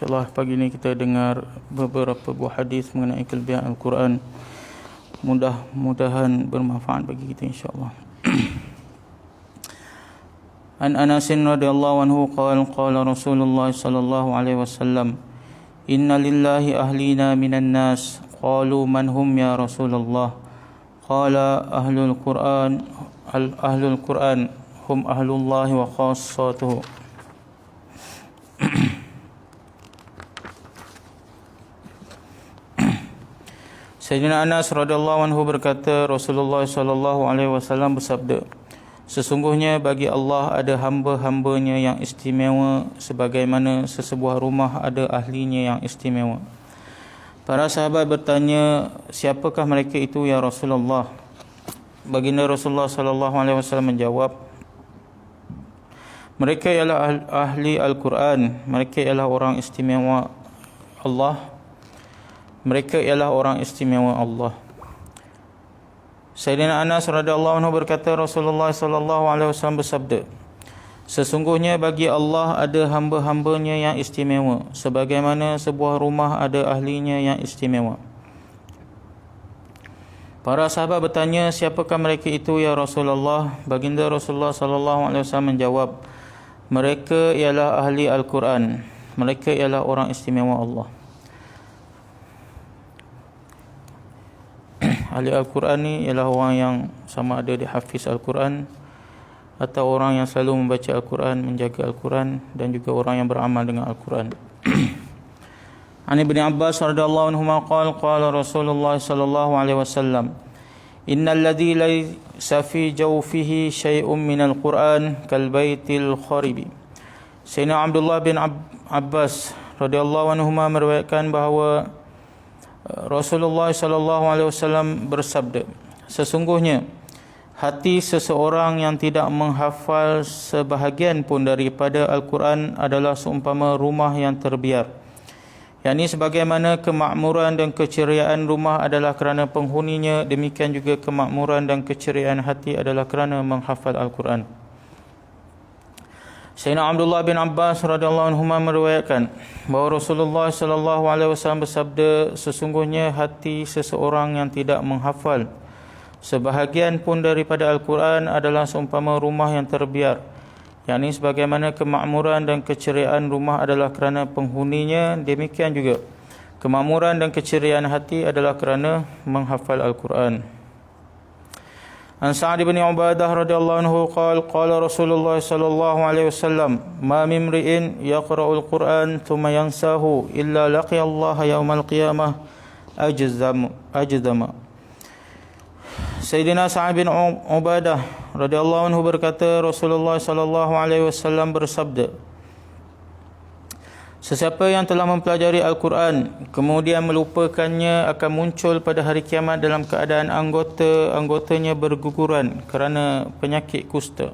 InsyaAllah pagi ini kita dengar beberapa buah hadis mengenai kelebihan Al-Quran. Mudah-mudahan bermanfaat bagi kita insyaAllah. An Anas radhiyallahu anhu qala Rasulullah sallallahu alaihi wasallam, inna lillahi ahlina minan nas. Qalu man hum ya Rasulullah? Qala ahlul Quran hum ahlullahi wa khassatuhu. Sayyidina Anas radhiyallahu anhu berkata, Rasulullah sallallahu alaihi wasallam bersabda, sesungguhnya bagi Allah ada hamba-hambanya yang istimewa sebagaimana sesebuah rumah ada ahlinya yang istimewa. Para sahabat bertanya, siapakah mereka itu ya Rasulullah? Baginda Rasulullah sallallahu alaihi wasallam menjawab, mereka ialah ahli Al-Quran, mereka ialah orang istimewa Allah. Mereka ialah orang istimewa Allah. Sayyidina Anas radhiyallahu anhu berkata, Rasulullah sallallahu alaihi wasallam bersabda, sesungguhnya bagi Allah ada hamba-hambanya yang istimewa sebagaimana sebuah rumah ada ahlinya yang istimewa. Para sahabat bertanya, siapakah mereka itu ya Rasulullah? Baginda Rasulullah sallallahu alaihi wasallam menjawab, mereka ialah ahli Al-Quran, mereka ialah orang istimewa Allah. Ahli Al-Quran ni ialah orang yang sama ada dia hafiz Al-Quran atau orang yang selalu membaca Al-Quran, menjaga Al-Quran, dan juga orang yang beramal dengan Al-Quran. An Ibn Abbas radhiyallahu anhu qala Rasulullah sallallahu alaihi wasallam, innal ladzi laysa fi jawfihi syai'un minal Quran kal baitil kharibi. Sayyidina Abdullah bin Abbas radhiyallahu anhu meriwayatkan bahawa Rasulullah sallallahu alaihi wasallam bersabda, sesungguhnya hati seseorang yang tidak menghafal sebahagian pun daripada Al-Quran adalah seumpama rumah yang terbiar. yakni sebagaimana kemakmuran dan keceriaan rumah adalah kerana penghuninya, demikian juga kemakmuran dan keceriaan hati adalah kerana menghafal Al-Quran. Sayyidina Abdullah bin Abbas radhiyallahu anhu meriwayatkan bahawa Rasulullah sallallahu alaihi wasallam bersabda, sesungguhnya hati seseorang yang tidak menghafal sebahagian pun daripada Al-Quran adalah seumpama rumah yang terbiar, yakni sebagaimana kemakmuran dan keceriaan rumah adalah kerana penghuninya, demikian juga kemakmuran dan keceriaan hati adalah kerana menghafal Al-Quran. An Sa'ad bin Ubadah radhiyallahu anhu qala Rasulullah sallallahu alaihi wasallam, ma min imri'in yaqra'ul Qur'an thumma yansahu illa laqiya Allah yaumal qiyamah ajzama. Sayyidina Sa'ad bin Ubadah radhiyallahu anhu berkata, Rasulullah sallallahu alaihi wasallam bersabda, sesiapa yang telah mempelajari Al-Quran kemudian melupakannya akan muncul pada hari kiamat dalam keadaan anggotanya berguguran kerana penyakit kusta.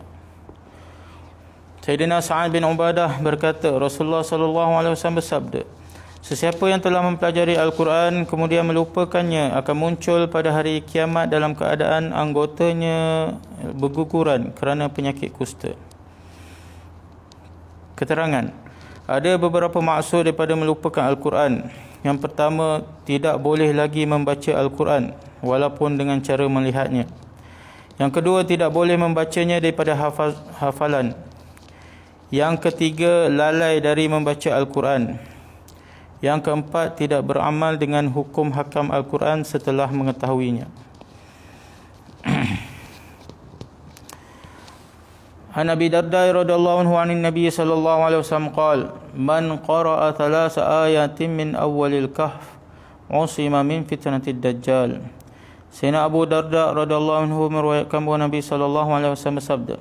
Sayyidina Sa'ad bin Ubadah berkata, Rasulullah sallallahu alaihi wasallam bersabda, sesiapa yang telah mempelajari Al-Quran kemudian melupakannya akan muncul pada hari kiamat dalam keadaan anggotanya berguguran kerana penyakit kusta. Keterangan, ada beberapa maksud daripada melupakan Al-Quran. Yang pertama, tidak boleh lagi membaca Al-Quran walaupun dengan cara melihatnya. Yang kedua, tidak boleh membacanya daripada hafalan. Yang ketiga, lalai dari membaca Al-Quran. Yang keempat, tidak beramal dengan hukum hakam Al-Quran setelah mengetahuinya. An Abi Darda radhiyallahu anhu anin Nabi sallallahu alaihi wasallam qala, man qara'a thalatha ayatin min awwalil kahf usima min fitnatid dajjal. Sayyidina Abu Darda radhiyallahu anhu meriwayatkan bahawa Nabi sallallahu alaihi wasallam bersabda,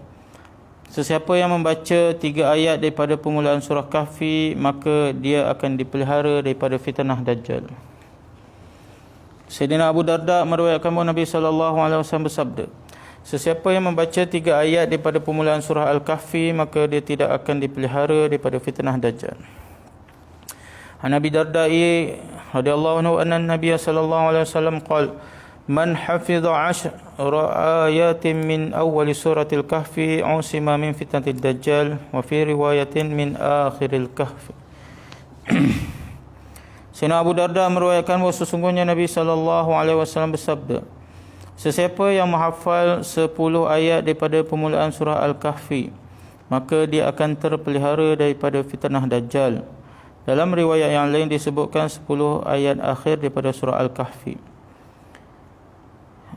sesiapa yang membaca 3 ayat daripada permulaan surah Kahfi, maka dia akan dipelihara daripada fitnah dajjal. Sayyidina Abu Darda meriwayatkan bahawa Nabi sallallahu alaihi wasallam bersabda, sesiapa yang membaca 3 ayat daripada permulaan surah Al-Kahfi, maka dia tidak akan dipelihara daripada fitnah dajjal. An Abi Darda radhiyallahu anhu anna Nabiy sallallahu alaihi wasallam qala, man hafidha 10 ayatin min awwal suratil Kahfi usima min fitnatid dajjal wa fi riwayatin min akhiril Kahfi. Sayyidina Abu Darda meriwayatkan bahawa sesungguhnya Nabi SAW bersabda, sesiapa yang menghafal 10 ayat daripada permulaan surah Al-Kahfi, maka dia akan terpelihara daripada fitnah Dajjal. Dalam riwayat yang lain disebutkan 10 ayat akhir daripada surah Al-Kahfi.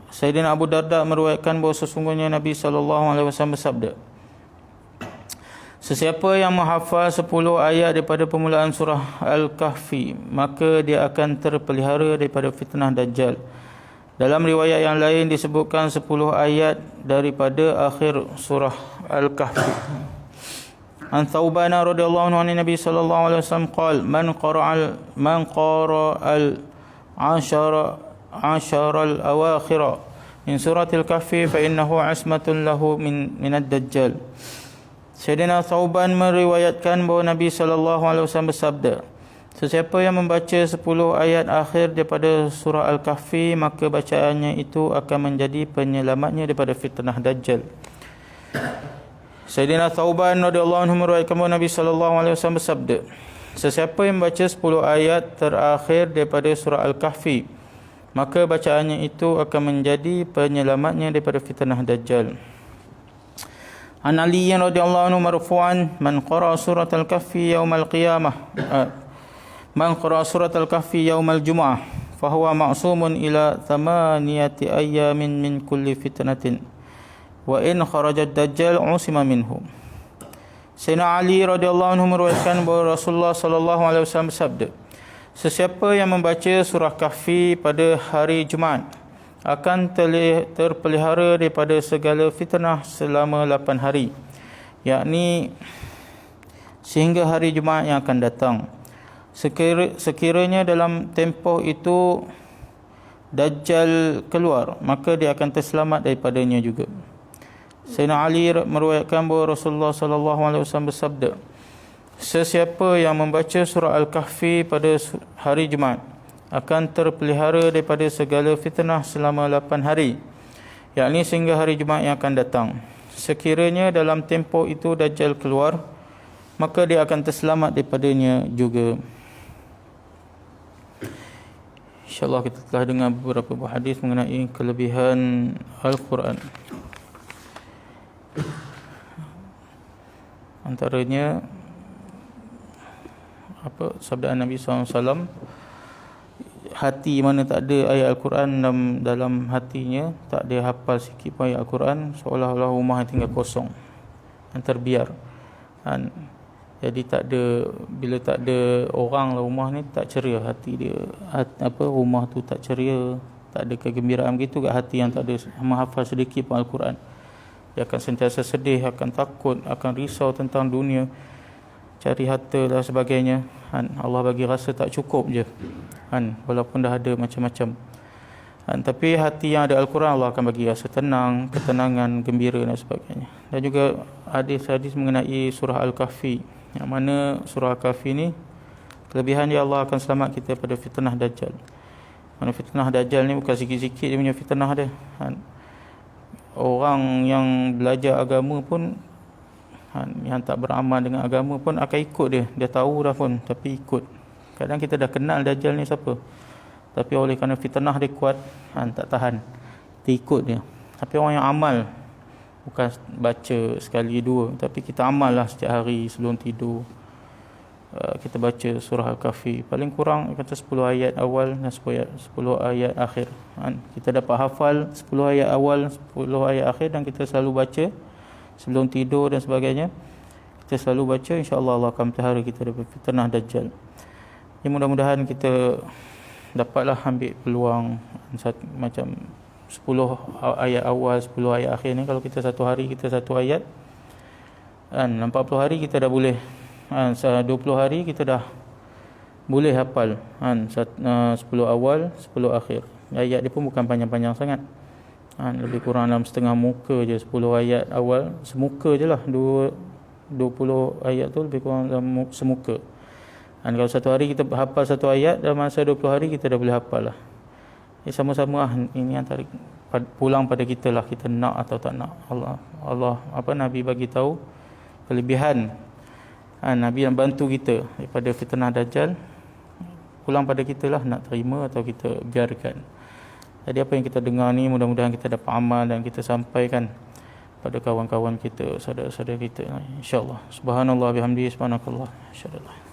Sayyidina Abu Darda meriwayatkan bahawa sesungguhnya Nabi SAW bersabda, sesiapa yang menghafal 10 ayat daripada permulaan surah Al-Kahfi, maka dia akan terpelihara daripada fitnah Dajjal. Dalam riwayat yang lain disebutkan 10 ayat daripada akhir surah Al-Kahfi. An Thawban radhiyallahu anhu Nabi sallallahu alaihi wasallam qala man qara al-ashara al-awakhir min suratil kahfi fa innahu asmatun lahu min ad-dajjal. Sayyidina Thawban meriwayatkan bahawa Nabi SAW bersabda, sesiapa yang membaca 10 ayat akhir daripada surah Al-Kahfi, maka bacaannya itu akan menjadi penyelamatnya daripada fitnah Dajjal. Sayyidina Thawban radhiyallahu anhu meriwayatkan bahawa Nabi SAW bersabda, sesiapa yang membaca 10 ayat terakhir daripada surah Al-Kahfi, maka bacaannya itu akan menjadi penyelamatnya daripada fitnah Dajjal. An Ali radhiyallahu anhu marfu'an, man qara'a surat al-kahfi yaumal qiyamah man qara'a surat al-kahfi yaumal jumu'ah fahuwa ma'sumun ila 8 ayyamin min kulli fitnatin wa in kharaja ad-dajjal usima minhu. Sayyidina Ali radhiyallahu anhu meriwayatkan bahawa Rasulullah sallallahu alaihi wasallam bersabda, sesiapa yang membaca surah Kahfi pada hari Jumaat akan terpelihara daripada segala fitnah selama 8 hari, yakni sehingga hari Jumaat yang akan datang. Sekiranya dalam tempoh itu Dajjal keluar, maka dia akan terselamat daripadanya juga. Sayyidina Ali meriwayatkan bahawa Rasulullah SAW bersabda, sesiapa yang membaca surah Al-Kahfi pada hari Jumaat akan terpelihara daripada segala fitnah selama 8 hari, yakni sehingga hari Jumaat yang akan datang. Sekiranya dalam tempoh itu Dajjal keluar, maka dia akan terselamat daripadanya juga. InsyaAllah kita telah dengar beberapa buah hadis mengenai kelebihan Al-Quran. Antaranya sabda Nabi SAW, hati mana tak ada ayat Al-Quran dalam hatinya, tak ada hafal sikit pun ayat Al-Quran, seolah-olah rumah tinggal kosong dan terbiar. Jadi tak ada, bila tak ada orang lah rumah ni tak ceria, hati dia rumah tu tak ceria, tak ada kegembiraan. Begitu kat hati yang tak ada menghafal sedikit pun Al-Quran, dia akan sentiasa sedih, akan takut, akan risau tentang dunia, cari harta dan sebagainya. Allah bagi rasa tak cukup je, walaupun dah ada macam-macam. Tapi hati yang ada Al-Quran, Allah akan bagi rasa tenang, ketenangan, gembira dan sebagainya. Dan juga hadis-hadis mengenai surah Al-Kahfi, yang mana surah Al-Kahfi ni kelebihan dia, Allah akan selamat kita pada fitnah Dajjal. Mana fitnah Dajjal ni bukan sikit-sikit dia punya fitnah dia. Orang yang belajar agama pun, yang tak beramal dengan agama pun akan ikut dia. Dia tahu dah pun, tapi ikut. Kadang kita dah kenal Dajjal ni siapa, tapi oleh kerana fitnah dia kuat, tak tahan, kita ikut dia. Tapi orang yang amal, bukan baca sekali dua, tapi kita amal lah setiap hari sebelum tidur. Kita baca surah Al-Kahfi, paling kurang kata 10 ayat awal dan 10 ayat akhir. Kita dapat hafal 10 ayat awal, 10 ayat akhir, dan kita selalu baca sebelum tidur dan sebagainya. Kita selalu baca, insya-Allah Allah akan pelihara kita daripada fitnah Dajjal. Ya, mudah-mudahan kita dapatlah ambil peluang macam 10 ayat awal, 10 ayat akhir ni. Kalau kita satu hari kita satu ayat, 40 hari kita dah boleh, 20 hari kita dah boleh hafal 10 awal, 10 akhir. Ayat dia pun bukan panjang-panjang sangat, lebih kurang dalam setengah muka je. 10 ayat awal semuka je lah, 20 ayat tu lebih kurang dalam semuka. Kalau satu hari kita hafal satu ayat, dalam masa 20 hari kita dah boleh hafal lah. Sama-sama ini antara pulang pada kita lah, kita nak atau tak nak. Allah Nabi bagi tahu kelebihan Nabi yang bantu kita daripada fitnah Dajjal. Pulang pada kita lah nak terima atau kita biarkan. Jadi apa yang kita dengar ni mudah-mudahan kita dapat amal dan kita sampaikan pada kawan-kawan kita, saudara-saudara kita, insya-Allah. Subhanallah bihamdihi, subhanakallah, insyaallah.